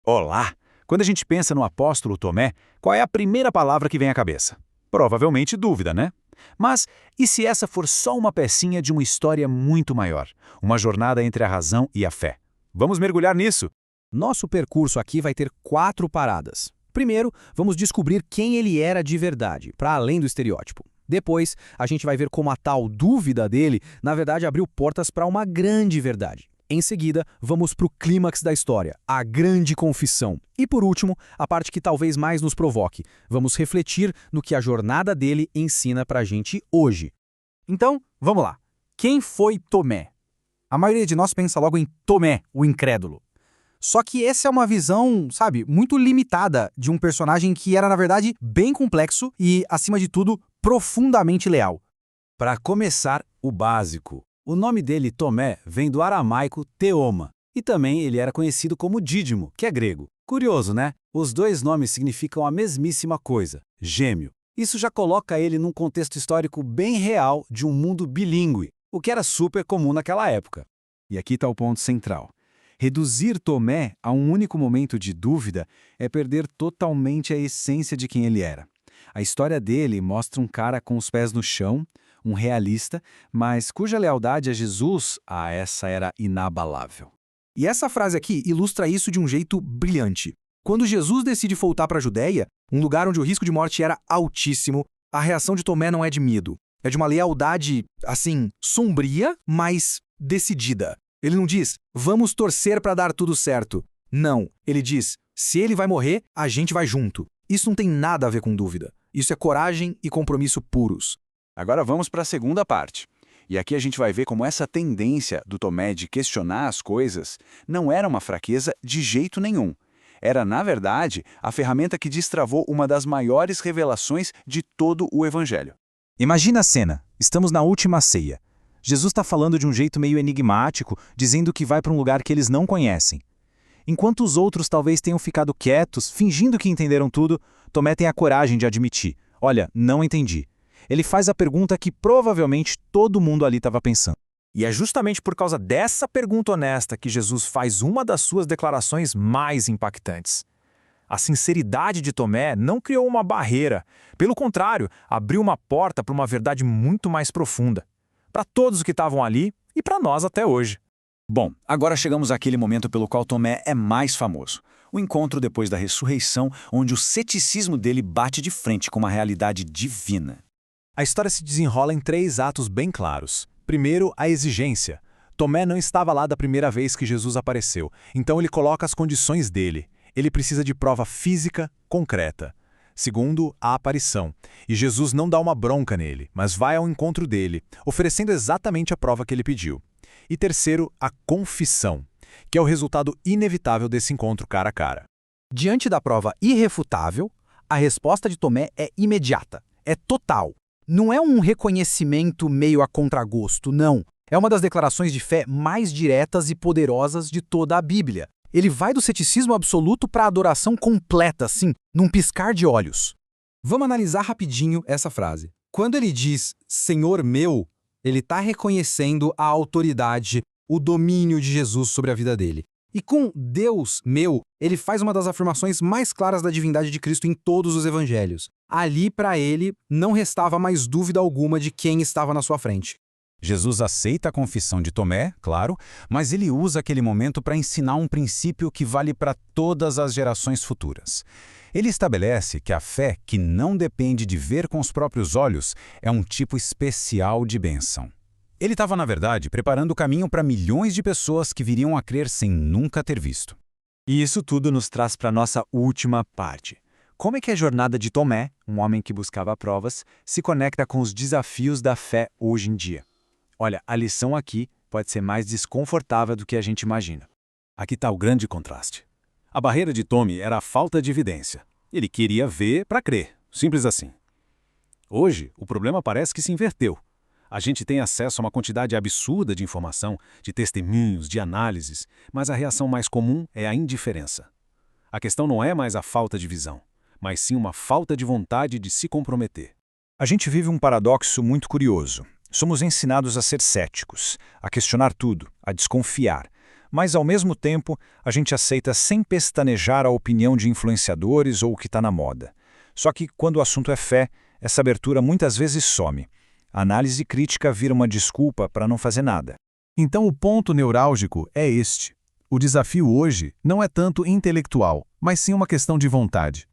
Olá! Quando a gente pensa no apóstolo Tomé, qual é a primeira palavra que vem à cabeça? Provavelmente dúvida, né? Mas e se essa for só uma pecinha de uma história muito maior? Uma jornada entre a razão e a fé? Vamos mergulhar nisso! Nosso percurso aqui vai ter 4 paradas. Primeiro, vamos descobrir quem ele era de verdade, para além do estereótipo. Depois, a gente vai ver como a tal dúvida dele, na verdade, abriu portas para uma grande verdade. Em seguida, vamos para o clímax da história, a grande confissão. E por último, a parte que talvez mais nos provoque. Vamos refletir no que a jornada dele ensina para a gente hoje. Então, vamos lá. Quem foi Tomé? A maioria de nós pensa logo em Tomé, o incrédulo. Só que essa é uma visão, muito limitada de um personagem que era, na verdade, bem complexo e, acima de tudo, profundamente leal. Para começar, o básico. O nome dele, Tomé, vem do aramaico teoma, e também ele era conhecido como Dídimo, que é grego. Curioso, né? Os dois nomes significam a mesmíssima coisa, gêmeo. Isso já coloca ele num contexto histórico bem real de um mundo bilíngue, o que era super comum naquela época. E aqui está o ponto central. Reduzir Tomé a um único momento de dúvida é perder totalmente a essência de quem ele era. A história dele mostra um cara com os pés no chão, um realista, mas cuja lealdade a Jesus, essa era inabalável. E essa frase aqui ilustra isso de um jeito brilhante. Quando Jesus decide voltar para a Judéia, um lugar onde o risco de morte era altíssimo, a reação de Tomé não é de medo. É de uma lealdade, sombria, mas decidida. Ele não diz, vamos torcer para dar tudo certo. Não, ele diz, se ele vai morrer, a gente vai junto. Isso não tem nada a ver com dúvida. Isso é coragem e compromisso puros. Agora vamos para a segunda parte. E aqui a gente vai ver como essa tendência do Tomé de questionar as coisas não era uma fraqueza de jeito nenhum. Era, na verdade, a ferramenta que destravou uma das maiores revelações de todo o Evangelho. Imagina a cena. Estamos na última ceia. Jesus está falando de um jeito meio enigmático, dizendo que vai para um lugar que eles não conhecem. Enquanto os outros talvez tenham ficado quietos, fingindo que entenderam tudo, Tomé tem a coragem de admitir. Olha, não entendi. Ele faz a pergunta que provavelmente todo mundo ali estava pensando. E é justamente por causa dessa pergunta honesta que Jesus faz uma das suas declarações mais impactantes. A sinceridade de Tomé não criou uma barreira. Pelo contrário, abriu uma porta para uma verdade muito mais profunda. Para todos que estavam ali e para nós até hoje. Bom, agora chegamos àquele momento pelo qual Tomé é mais famoso. O encontro depois da ressurreição, onde o ceticismo dele bate de frente com uma realidade divina. A história se desenrola em 3 atos bem claros. Primeiro, a exigência. Tomé não estava lá da primeira vez que Jesus apareceu, então ele coloca as condições dele. Ele precisa de prova física, concreta. Segundo, a aparição. E Jesus não dá uma bronca nele, mas vai ao encontro dele, oferecendo exatamente a prova que ele pediu. E terceiro, a confissão, que é o resultado inevitável desse encontro cara a cara. Diante da prova irrefutável, a resposta de Tomé é imediata, é total. Não é um reconhecimento meio a contragosto, não. É uma das declarações de fé mais diretas e poderosas de toda a Bíblia. Ele vai do ceticismo absoluto para a adoração completa, num piscar de olhos. Vamos analisar rapidinho essa frase. Quando ele diz, Senhor meu, ele está reconhecendo a autoridade, o domínio de Jesus sobre a vida dele. E com Deus meu, ele faz uma das afirmações mais claras da divindade de Cristo em todos os evangelhos. Ali, para ele, não restava mais dúvida alguma de quem estava na sua frente. Jesus aceita a confissão de Tomé, claro, mas ele usa aquele momento para ensinar um princípio que vale para todas as gerações futuras. Ele estabelece que a fé que não depende de ver com os próprios olhos é um tipo especial de bênção. Ele estava, na verdade, preparando o caminho para milhões de pessoas que viriam a crer sem nunca ter visto. E isso tudo nos traz para a nossa última parte. Como é que a jornada de Tomé, um homem que buscava provas, se conecta com os desafios da fé hoje em dia? Olha, a lição aqui pode ser mais desconfortável do que a gente imagina. Aqui está o grande contraste. A barreira de Tomé era a falta de evidência. Ele queria ver para crer, simples assim. Hoje, o problema parece que se inverteu. A gente tem acesso a uma quantidade absurda de informação, de testemunhos, de análises, mas a reação mais comum é a indiferença. A questão não é mais a falta de visão, mas sim uma falta de vontade de se comprometer. A gente vive um paradoxo muito curioso. Somos ensinados a ser céticos, a questionar tudo, a desconfiar. mas ao mesmo tempo a gente aceita sem pestanejar a opinião de influenciadores ou o que está na moda. Só que quando o assunto é fé, essa abertura muitas vezes some. A análise crítica vira uma desculpa para não fazer nada. Então o ponto neurálgico é este. O desafio hoje não é tanto intelectual, mas sim uma questão de vontade.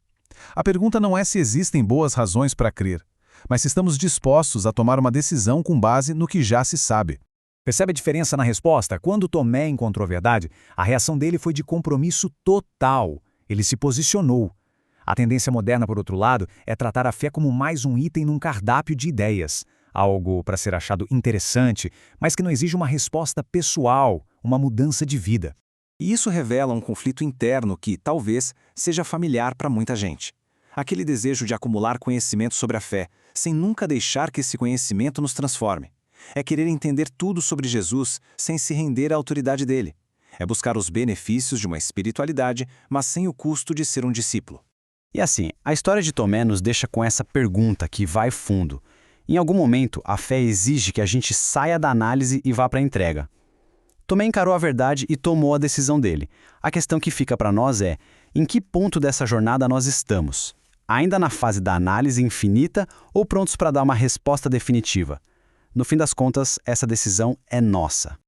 A pergunta não é se existem boas razões para crer, mas se estamos dispostos a tomar uma decisão com base no que já se sabe. Percebe a diferença na resposta? Quando Tomé encontrou a verdade, a reação dele foi de compromisso total. Ele se posicionou. A tendência moderna, por outro lado, é tratar a fé como mais um item num cardápio de ideias. Algo para ser achado interessante, mas que não exige uma resposta pessoal, uma mudança de vida. E isso revela um conflito interno que, talvez, seja familiar para muita gente. Aquele desejo de acumular conhecimento sobre a fé, sem nunca deixar que esse conhecimento nos transforme. É querer entender tudo sobre Jesus sem se render à autoridade dele. É buscar os benefícios de uma espiritualidade, mas sem o custo de ser um discípulo. E assim, a história de Tomé nos deixa com essa pergunta que vai fundo. Em algum momento, a fé exige que a gente saia da análise e vá para a entrega. Tomé encarou a verdade e tomou a decisão dele. A questão que fica para nós é, em que ponto dessa jornada nós estamos? Ainda na fase da análise infinita ou prontos para dar uma resposta definitiva? No fim das contas, essa decisão é nossa.